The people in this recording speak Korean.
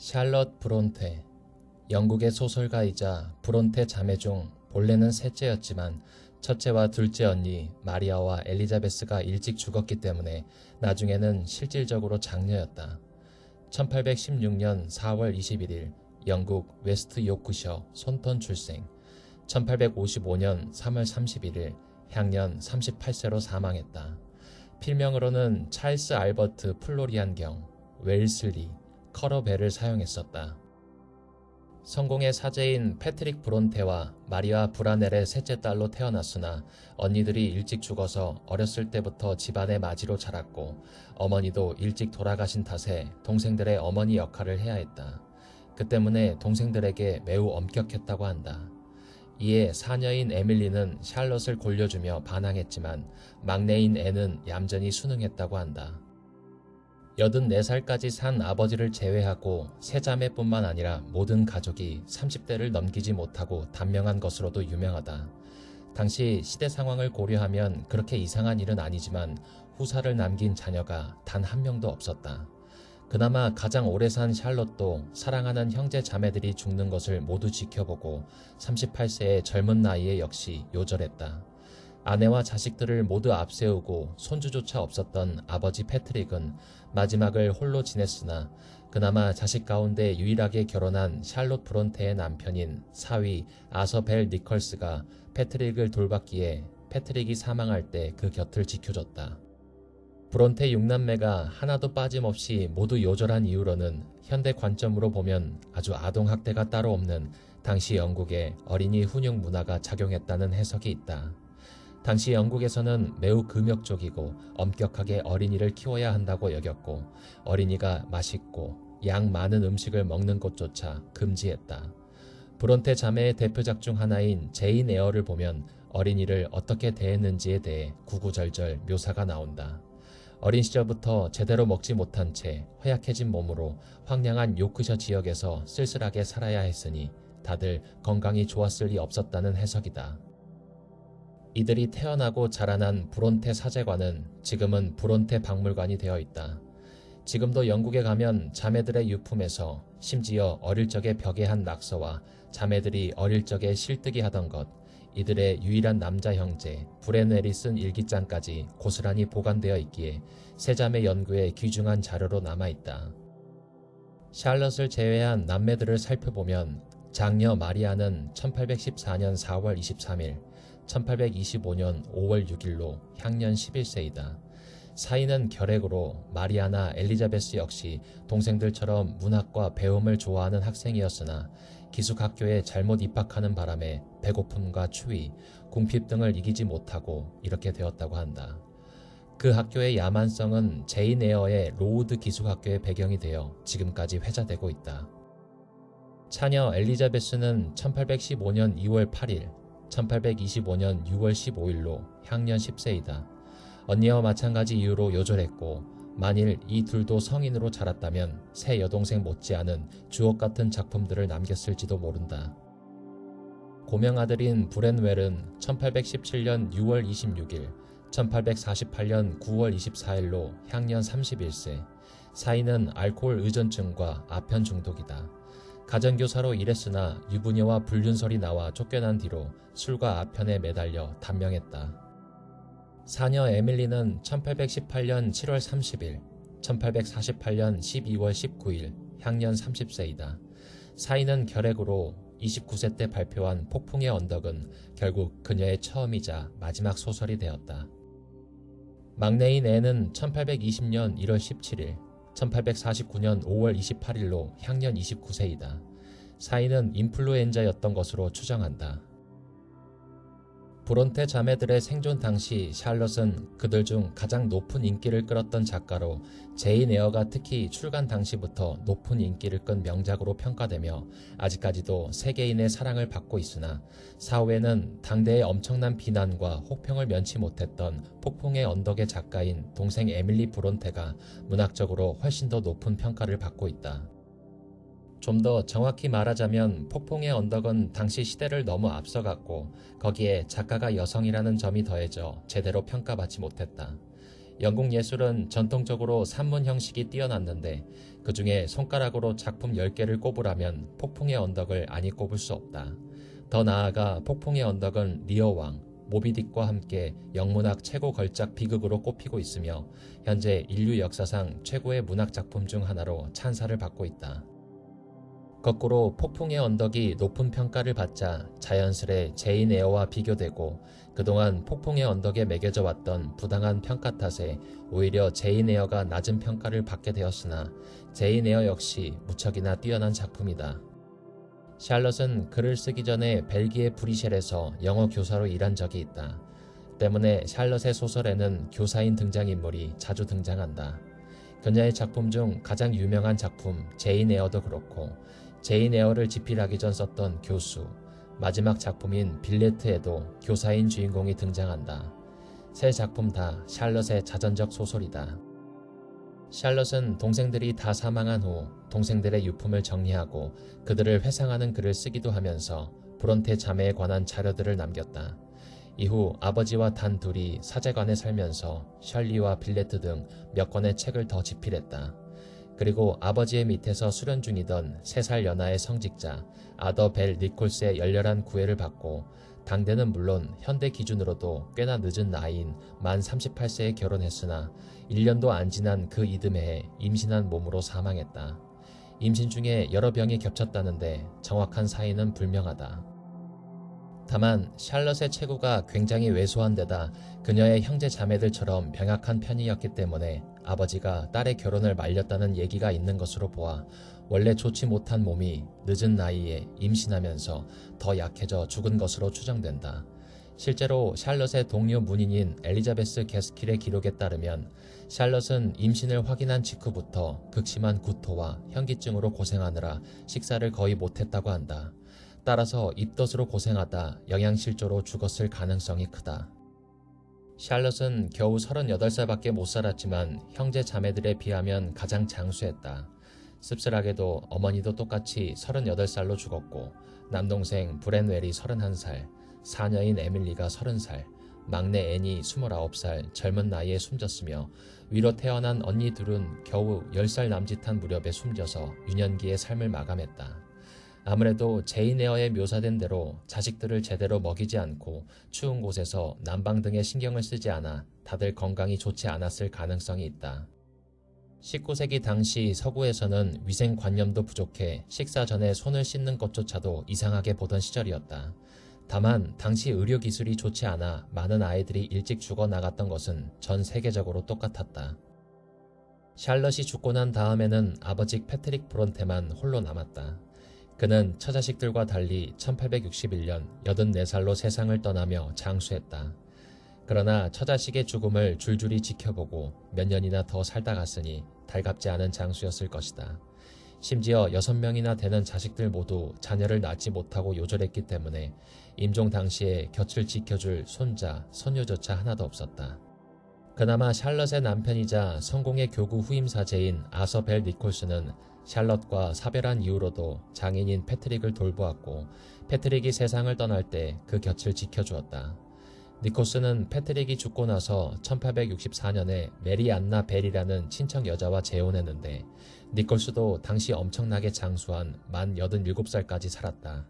샬럿 브론테, 영국의 소설가이자 브론테 자매 중 본래는 셋째였지만 첫째와 둘째 언니 마리아와 엘리자베스가 일찍 죽었기 때문에 나중에는 실질적으로 장녀였다. 1816년 4월 21일 영국 웨스트 요크셔 손턴 출생, 1855년 3월 31일 향년 38세로 사망했다. 필명으로는 찰스 알버트 플로리안 경, 웰슬리, 커러벨을 사용했었다. 성공의 사제인 패트릭 브론테와 마리아 브라넬의 셋째 딸로 태어났으나 언니들이 일찍 죽어서 어렸을 때부터 집안의 맞이로 자랐고 어머니도 일찍 돌아가신 탓에 동생들의 어머니 역할을 해야 했다. 그 때문에 동생들에게 매우 엄격했다고 한다. 이에 사녀인 에밀리는 샬럿을 골려주며 반항했지만 막내인 앤은 얌전히 순응했다고 한다. 84살까지 산 아버지를 제외하고 세 자매뿐만 아니라 모든 가족이 30대를 넘기지 못하고 단명한 것으로도 유명하다. 당시 시대 상황을 고려하면 그렇게 이상한 일은 아니지만 후사를 남긴 자녀가 단 한 명도 없었다. 그나마 가장 오래 산 샬롯도 사랑하는 형제 자매들이 죽는 것을 모두 지켜보고 38세의 젊은 나이에 역시 요절했다. 아내와 자식들을 모두 앞세우고 손주조차 없었던 아버지 패트릭은 마지막을 홀로 지냈으나 그나마 자식 가운데 유일하게 결혼한 샬롯 브론테의 남편인 사위 아서 벨 니컬스가 패트릭을 돌봤기에 패트릭이 사망할 때 그 곁을 지켜줬다. 브론테 6남매가 하나도 빠짐없이 모두 요절한 이유로는 현대 관점으로 보면 아주 아동학대가 따로 없는 당시 영국의 어린이 훈육 문화가 작용했다는 해석이 있다. 당시 영국에서는 매우 금욕적이고 엄격하게 어린이를 키워야 한다고 여겼고 어린이가 맛있고 양 많은 음식을 먹는 것조차 금지했다. 브론테 자매의 대표작 중 하나인 제인 에어를 보면 어린이를 어떻게 대했는지에 대해 구구절절 묘사가 나온다. 어린 시절부터 제대로 먹지 못한 채 허약해진 몸으로 황량한 요크셔 지역에서 쓸쓸하게 살아야 했으니 다들 건강이 좋았을 리 없었다는 해석이다. 이들이 태어나고 자라난 브론테 사제관은 지금은 브론테 박물관이 되어 있다. 지금도 영국에 가면 자매들의 유품에서 심지어 어릴 적에 벽에 한 낙서와 자매들이 어릴 적에 실뜨기 하던 것, 이들의 유일한 남자 형제 브레넬이 쓴 일기장까지 고스란히 보관되어 있기에 세자매 연구에 귀중한 자료로 남아있다. 샬럿을 제외한 남매들을 살펴보면 장녀 마리아는 1814년 4월 23일, 1825년 5월 6일로 향년 11세이다. 사이는 결핵으로 마리아나 엘리자베스 역시 동생들처럼 문학과 배움을 좋아하는 학생이었으나 기숙학교에 잘못 입학하는 바람에 배고픔과 추위, 궁핍 등을 이기지 못하고 이렇게 되었다고 한다. 그 학교의 야만성은 제인 에어의 로우드 기숙학교의 배경이 되어 지금까지 회자되고 있다. 차녀 엘리자베스는 1815년 2월 8일, 1825년 6월 15일로 향년 10세이다. 언니와 마찬가지 이유로 요절했고 만일 이 둘도 성인으로 자랐다면 새 여동생 못지않은 주옥같은 작품들을 남겼을지도 모른다. 고명아들인 브렌웰은 1817년 6월 26일, 1848년 9월 24일로 향년 31세, 사이는 알코올 의존증과 아편 중독이다. 가정교사로 일했으나 유부녀와 불륜설이 나와 쫓겨난 뒤로 술과 아편에 매달려 단명했다. 사녀 에밀리는 1818년 7월 30일, 1848년 12월 19일, 향년 30세이다. 사이는 결핵으로 29세 때 발표한 폭풍의 언덕은 결국 그녀의 처음이자 마지막 소설이 되었다. 막내인 앤은 1820년 1월 17일, 1849년 5월 28일로 향년 29세이다. 사이는 인플루엔자였던 것으로 추정한다. 브론테 자매들의 생존 당시 샬럿은 그들 중 가장 높은 인기를 끌었던 작가로 제인 에어가 특히 출간 당시부터 높은 인기를 끈 명작으로 평가되며 아직까지도 세계인의 사랑을 받고 있으나 사후에는 당대의 엄청난 비난과 혹평을 면치 못했던 폭풍의 언덕의 작가인 동생 에밀리 브론테가 문학적으로 훨씬 더 높은 평가를 받고 있다. 좀 더 정확히 말하자면 폭풍의 언덕은 당시 시대를 너무 앞서갔고 거기에 작가가 여성이라는 점이 더해져 제대로 평가받지 못했다. 영국 예술은 전통적으로 산문 형식이 뛰어났는데 그 중에 손가락으로 작품 10개를 꼽으라면 폭풍의 언덕을 아니 꼽을 수 없다. 더 나아가 폭풍의 언덕은 리어 왕, 모비딕과 함께 영문학 최고 걸작 비극으로 꼽히고 있으며 현재 인류 역사상 최고의 문학 작품 중 하나로 찬사를 받고 있다. 거꾸로 폭풍의 언덕이 높은 평가를 받자 자연스레 제인 에어와 비교되고 그동안 폭풍의 언덕에 매겨져 왔던 부당한 평가 탓에 오히려 제인 에어가 낮은 평가를 받게 되었으나 제인 에어 역시 무척이나 뛰어난 작품이다. 샬럿은 글을 쓰기 전에 벨기에 브뤼셀에서 영어 교사로 일한 적이 있다. 때문에 샬럿의 소설에는 교사인 등장인물이 자주 등장한다. 그녀의 작품 중 가장 유명한 작품 제인 에어도 그렇고 제인 에어를 집필하기 전 썼던 교수, 마지막 작품인 빌레트에도 교사인 주인공이 등장한다. 세 작품 다 샬럿의 자전적 소설이다. 샬럿은 동생들이 다 사망한 후 동생들의 유품을 정리하고 그들을 회상하는 글을 쓰기도 하면서 브론테 자매에 관한 자료들을 남겼다. 이후 아버지와 단 둘이 사제관에 살면서 셜리와 빌레트 등 몇 권의 책을 더 집필했다. 그리고 아버지의 밑에서 수련 중이던 3살 연하의 성직자 아더 벨 니콜스의 열렬한 구애를 받고 당대는 물론 현대 기준으로도 꽤나 늦은 나이인 만 38세에 결혼했으나 1년도 안 지난 그 이듬해에 임신한 몸으로 사망했다. 임신 중에 여러 병이 겹쳤다는데 정확한 사인은 불명하다. 다만 샬럿의 체구가 굉장히 왜소한 데다 그녀의 형제 자매들처럼 병약한 편이었기 때문에 아버지가 딸의 결혼을 말렸다는 얘기가 있는 것으로 보아 원래 좋지 못한 몸이 늦은 나이에 임신하면서 더 약해져 죽은 것으로 추정된다. 실제로 샬럿의 동료 문인인 엘리자베스 게스킬의 기록에 따르면 샬럿은 임신을 확인한 직후부터 극심한 구토와 현기증으로 고생하느라 식사를 거의 못했다고 한다. 따라서 입덧으로 고생하다 영양실조로 죽었을 가능성이 크다. 샬럿은 겨우 38살밖에 못 살았지만 형제 자매들에 비하면 가장 장수했다. 씁쓸하게도 어머니도 똑같이 38살로 죽었고 남동생 브랜웰이 31살, 사녀인 에밀리가 30살, 막내 앤이 29살 젊은 나이에 숨졌으며 위로 태어난 언니 둘은 겨우 10살 남짓한 무렵에 숨져서 유년기의 삶을 마감했다. 아무래도 제인 에어에 묘사된 대로 자식들을 제대로 먹이지 않고 추운 곳에서 난방 등에 신경을 쓰지 않아 다들 건강이 좋지 않았을 가능성이 있다. 19세기 당시 서구에서는 위생관념도 부족해 식사 전에 손을 씻는 것조차도 이상하게 보던 시절이었다. 다만 당시 의료기술이 좋지 않아 많은 아이들이 일찍 죽어나갔던 것은 전 세계적으로 똑같았다. 샬럿이 죽고 난 다음에는 아버지 패트릭 브론테만 홀로 남았다. 그는 처자식들과 달리 1861년 84살로 세상을 떠나며 장수했다. 그러나 처자식의 죽음을 줄줄이 지켜보고 몇 년이나 더 살다 갔으니 달갑지 않은 장수였을 것이다. 심지어 6명이나 되는 자식들 모두 자녀를 낳지 못하고 요절했기 때문에 임종 당시에 곁을 지켜줄 손자, 손녀조차 하나도 없었다. 그나마 샬럿의 남편이자 성공의 교구 후임사제인 아서 벨 니콜스는 샬럿과 사별한 이후로도 장인인 패트릭을 돌보았고 패트릭이 세상을 떠날 때 그 곁을 지켜주었다. 니콜스는 패트릭이 죽고 나서 1864년에 메리 안나 벨이라는 친척 여자와 재혼했는데 니콜스도 당시 엄청나게 장수한 만 87살까지 살았다.